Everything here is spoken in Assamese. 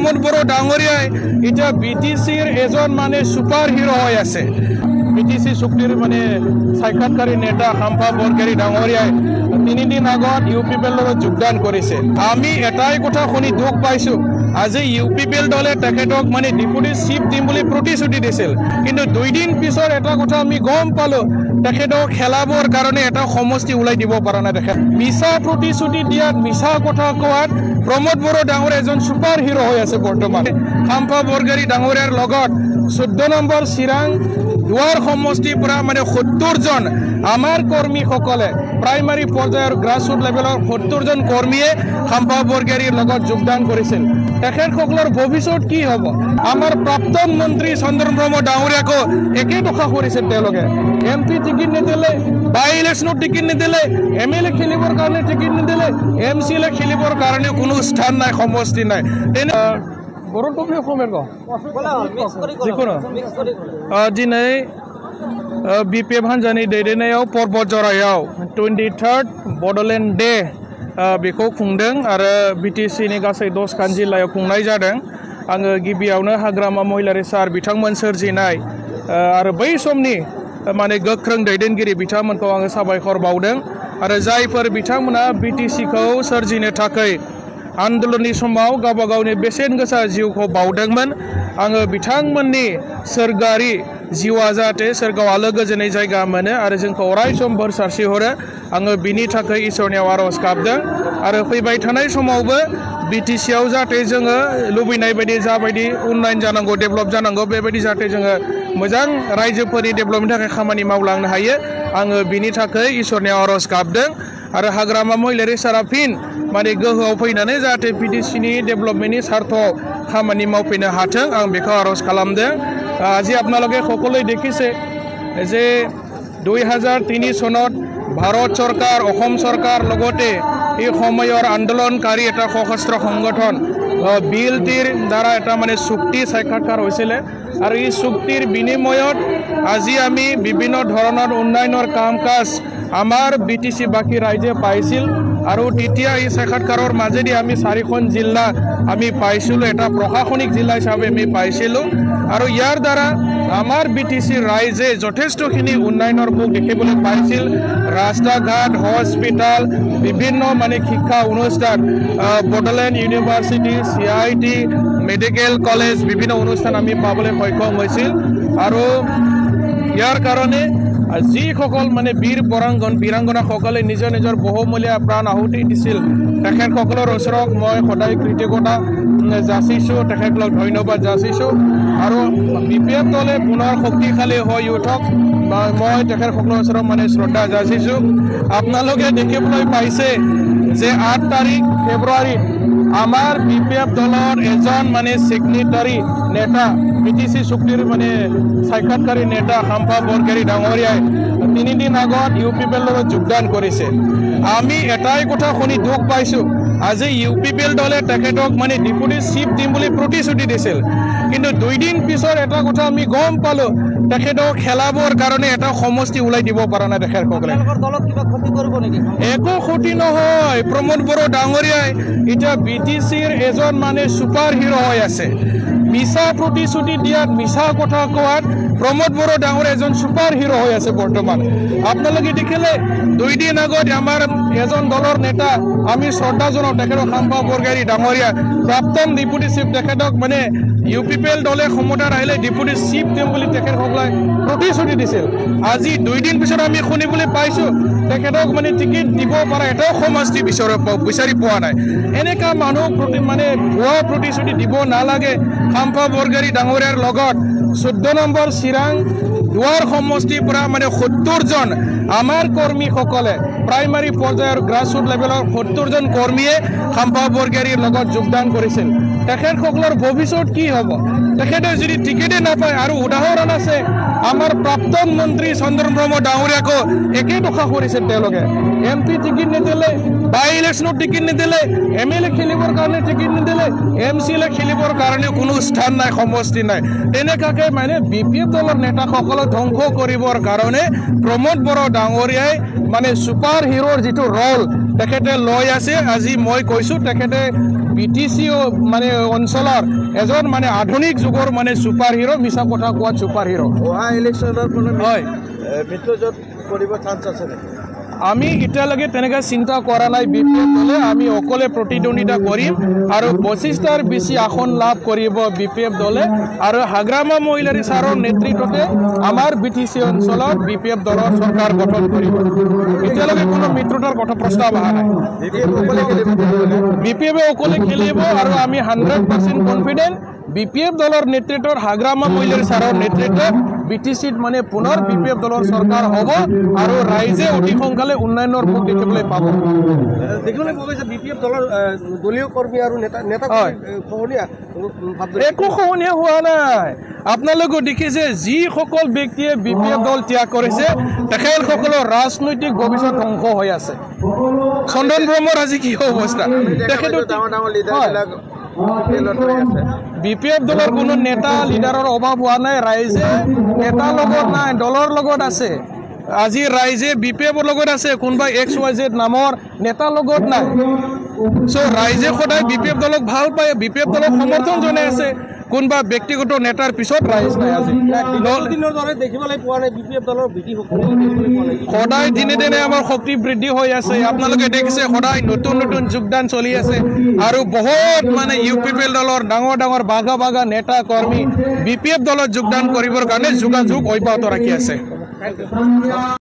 প্ৰমোদ বড় ডাঙৰিয়ায় এটা বিটিসিৰ এজন মানে সুপাৰ হিৰো হয়ে আছে। বিটিসি চুক্তিৰ মানে সাক্ষাৎকাৰী নেতা খাম্পা বৰগয়াৰী ডাঙরিয়ায় 3 দিন আগত ইউপিপিএল লগত যোগদান করেছে। আমি এটাই কথা শুনি দুখ পাইছো, আজি ইউপিপিএল দলে তেখেতক মানে ডিপুটি চিফ দিম বুলি প্ৰতিশ্ৰুতি দিছিল, কিন্তু 2 দিন পিছত এটা কথা আমি গম পালো, তেখেতক খেলাবৰ কাৰণে এটা সমষ্টি ওলাই দিব পৰা নাই। তেখেত মিছা প্ৰতিশ্ৰুতি দিয়াত, মিছা কথা কোৱাত প্ৰমোদ বড়ো ডাঙৰীয়া এজন সুপাৰ হিৰো হৈ আছে। বৰ্তমান খাম্পা বৰগয়াৰী ডাঙৰীয়াৰ লগত 14 নম্বৰ চিৰাং দুৱাৰ সমষ্টিৰ পৰা মানে 70 জন আমাৰ কৰ্মীসকলে প্ৰাইমাৰী পৰ্যায়ৰ গ্ৰাছৰুট লেভেলৰ 70 জন কৰ্মীয়ে খাম্পা বৰগয়াৰীৰ লগত যোগদান কৰিছিল। তেখেতসকলৰ ভৱিষ্যত কি হ'ব? আমাৰ প্ৰাক্তন মন্ত্ৰী চন্দ্ৰব্ৰহ্ম ডাঙৰীয়াকো একে দশা কৰিছে। তেওঁলোকে MP টিকেট নিদিলে, বাই ইলেকশ্যনত টিকেট নিদিলে, MLA খেলিবৰ কাৰণে টিকেট নিদিলে, MCLA খেলিবৰ কাৰণে কোনো স্থান নাই, সমষ্টি নাই। दिनै BPF हान्जानि दैदेननायाव पर्बत जरायाव 23rd बड'लेण्ड डे बेखौ खुंदों आरो BTC-नि गासै 10खान जिल्लायाव खुंनाय जादों। आङो गिबियावनो हाग्रामा महिलारि सार बिथांमोन सोरजिनाय आरो बै समनि माने गोख्रों दैदेनगिरि बिथांमोनखौ आङो साबायखर बावदों आरो जायफोर बिथांमोना BTC-खौ सोरजिनो थाखाय आन्दोलननि समाव गावबा गावनि बेसेन गोसा जिउखौ बावदोंमोन। आङो बिथांमोननि सोरगोआरि जिउआ जाहाथे सोरगोआव आलो गोजोनै जायगा मोनो आरो जोंखौ अराय सम बोर सारस्रिहरो, आङो बिनि थाखाय इसोरनियाव आर'ज गाबदों। आरो फैबाय थानाय समावबो BTC-आव जाहाथे जोङो लुबैनाय बायदि जाबायदि उन्नयन जानांगौ, डेभेलप जानांगौ, बेबायदि जाहाथे जोङो मोजां रायजोफोरनि डेभेलपनि थाखाय खामानि मावलांनो हायो, आङो बिनि थाखाय इसोरनियाव आर'ज गाबदों। आरो हाग्रामा महिलारि सारा फिन माने गोहोआव फैनानै जाहाथे BTC-नि डेभेलपमेन्टनि स्वार्थआव खामानि मावफैनो हाथों, आं बेखौ आर'ज खालामदों। আজি আপোনালোকে সকলোৱে দেখিছে যে 2003 চনত ভাৰত চৰকাৰ, অসম চৰকাৰ লগতে এই সময়ৰ আন্দোলনকাৰী এটা সশস্ত্ৰ সংগঠন BLT-ৰ দ্বাৰা এটা মানে চুক্তি সাক্ষাৎকাৰ হৈছিলে আৰু এই চুক্তিৰ বিনিময়ত আজি আমি বিভিন্ন ধৰণৰ উন্নয়নৰ কাম কাজ আমাৰ BTC-বাসী ৰাইজে পাইছিল। আৰু তেতিয়া এই সাক্ষাৎকাৰৰ মাজেদি আমি 4খন জিলা আমি পাইছিলোঁ, এটা প্ৰশাসনিক জিলা হিচাপে আমি পাইছিলোঁ। আৰু ইয়াৰ দ্বাৰা আমাৰ BTC ৰাইজে যথেষ্টখিনি উন্নয়নৰ মুখ দেখিবলৈ পাইছিল। ৰাস্তা ঘাট, হস্পিটাল, বিভিন্ন মানে শিক্ষা অনুষ্ঠান, Bodoland university, CIT, medical college, বিভিন্ন অনুষ্ঠান আমি পাবলৈ সক্ষম হৈছিল। আৰু ইয়াৰ কাৰণে যিসকল মানে বীৰ বীৰাংগনাসকলে নিজৰ নিজৰ বহুমূলীয়া প্ৰাণ আহুতি দিছিল, তেখেতসকলৰ ওচৰত মই সদায় কৃতজ্ঞতা যাচিছোঁ, তেখেতসকলক ধন্যবাদ যাচিছোঁ। আৰু BPF দলে পুনৰ শক্তিশালী হৈ উঠক, মই তেখেতসকলৰ ওচৰত মানে শ্ৰদ্ধা যাচিছোঁ। আপোনালোকে দেখিবলৈ পাইছে যে 8 তাৰিখ ফেব্ৰুৱাৰীত আমাৰ BPF দলৰ এজন মানে ছিগনেটাৰী নেতা, BTC চুক্তিৰ মানে সাক্ষাৎকাৰী নেতা খাম্পা বৰগয়াৰী ডাঙৰীয়াই 3 দিন আগত ইউপিপিএল লগত যোগদান করেছে। আমি এটাই কথা শুনি দুখ পাইছো, আজি ইউপিপিএল দলে তেখেতক মানে ডিপুটি চিফ দিম বুলি প্ৰতিশ্ৰুতি দিছিল, কিন্তু 2 দিন পিছত এটা কথা আমি গম পালো, তেখেতক খেলাবৰ কাৰণে এটা সমষ্টি ওলাই দিব পৰা নাই। তেখেতসকলে একো ক্ষতি নহয়। প্ৰমোদ বড়ো ডাঙৰীয়াই এতিয়া BTC-ৰ এজন মানে সুপাৰ হিৰো হৈ আছে। মিছা প্ৰতিশ্ৰুতি দিয়াত, মিছা কথা কোৱাত প্ৰমোদ বড়ো ডাঙৰীয়া এজন সুপাৰ হিৰো হৈ আছে। বৰ্তমান আপোনালোকে দেখিলে 2 দিন আগত আমাৰ এজন দলৰ নেতা আমি শ্ৰদ্ধা জনাওঁ, তেখেতক খাম্পা বৰগয়াৰী ডাঙৰীয়া প্ৰাক্তন ডিপুটি চিফ, তেখেতক মানে ইউপিপিএল দলে ক্ষমতাত আহিলে ডিপুটি চিফ দিম বুলি তেখেতসকলে প্ৰতিশ্ৰুতি দিছিল। আজি 2 দিন পিছত আমি শুনিবলৈ পাইছোঁ তেখেতক মানে টিকেট দিব পৰা এটাও সমষ্টি বিচাৰি পোৱা নাই। এনেকুৱা মানুহ মানে ভুৱা প্ৰতিশ্ৰুতি দিব নালাগে। খাম্পা বৰগয়াৰী ডাঙৰীয়াৰ লগত 14 নম্বৰ চিৰাং দুৱাৰ সমষ্টিৰ পৰা মানে 70 জন আমাৰ কৰ্মীসকলে প্ৰাইমাৰী পৰ্যায়ৰ গ্ৰাছৰুট লেভেলৰ 70 জন কৰ্মীয়ে খাম্পা বৰগয়াৰীৰ লগত যোগদান কৰিছিল। তেখেতসকলৰ ভৱিষ্যত কি হ'ব? তেখেতে যদি টিকেটে নাপায়, আৰু উদাহৰণ আছে আমাৰ প্ৰাক্তন মন্ত্ৰী চন্দ্ৰব্ৰহ্ম ডাঙৰীয়াকো একে দশা কৰিছে। তেওঁলোকে MP টিকেট নিদিলে, বাই ইলেকশ্যনত টিকেট নিদিলে, MLA খেলিবৰ কাৰণে টিকেট নিদিলে, MCLA খেলিবৰ কাৰণে কোনো স্থান নাই, সমষ্টি নাই। তেনেকুৱাকৈ মানে BPF দলৰ নেতাসকলক ধ্বংস কৰিবৰ কাৰণে প্ৰমোদ বড়ো ডাঙৰীয়াই মানে সুপাৰ হিৰোৰ যিটো ৰল তেখেতে লৈ আছে। আজি মই কৈছোঁ তেখেতে BTC মানে অঞ্চলৰ এজন মানে আধুনিক যুগৰ মানে সুপাৰ হিৰো মিছা কথা কোৱা সুপাৰ হিৰো অহা ইলেকশ্যনৰ কোনো হয় মিত্ৰজোঁট কৰিব চান্স আছে নেকি আমি এতিয়ালৈকে তেনেকৈ চিন্তা কৰা নাই BPF দলে আমি অকলে প্ৰতিদ্বন্দ্বিতা কৰিম আৰু 25টাৰ বেছি আসন লাভ কৰিব BPF দলে আৰু হাগ্ৰামা মহিলাৰী ছাৰৰ নেতৃত্বতে আমাৰ BTC অঞ্চলত BPF দলৰ চৰকাৰ গঠন কৰিব এতিয়ালৈকে কোনো মিত্ৰতাৰ কথা প্ৰস্তাৱ অহা নাই BPF অকলে খেলিব আৰু আমি 100% কনফিডেন্ট BPF দলৰ নেতৃত্বত হাগ্ৰামা মহিলাৰী ছাৰৰ নেতৃত্বত BTCত মানে পুনৰ BPF দলৰ চৰকাৰ হ'ব আৰু ৰাইজে অতি সোনকালে উন্নয়নৰ মুখ দেখিবলৈ পাব দেখিবলৈ পোৱা গৈছে BPF দলৰ দলীয় কৰ্মী আৰু নেতা একো খহনীয়া হোৱা নাই আপোনালোকে দেখিছে যিসকল ব্যক্তিয়ে BPF দল ত্যাগ কৰিছে তেখেতসকলৰ ৰাজনৈতিক ভৱিষ্যত ধ্বংস হৈ আছে চন্দন ব্ৰহ্মৰ আজি কি অৱস্থা তেখেতৰ BPF দলৰ কোনো নেতা লিডাৰৰ অভাৱ হোৱা নাই ৰাইজে নেতাৰ লগত নাই দলৰ লগত আছে আজি ৰাইজে BPFৰ লগত আছে কোনোবা XYZ নামৰ নেতাৰ লগত নাই চ' ৰাইজে সদায় BPF দলক ভাল পায় BPF দলক সমৰ্থন জনাই আছে কোনোবা ব্যক্তিগত নেতাৰ পিছত ৰাইজ নাই আজি দিনৰ দৰে দেখিবলৈ পোৱা নাই BPF দলৰ সদায় দিনে দিনে আমাৰ শক্তি বৃদ্ধি হৈ আছে আপোনালোকে দেখিছে সদায় নতুন নতুন যোগদান চলি আছে আৰু বহুত মানে UPPL দলৰ ডাঙৰ ডাঙৰ বাগা বাগা নেতা কৰ্মী BPF দলত যোগদান কৰিবৰ কাৰণে যোগাযোগ অব্যাহত ৰাখি আছে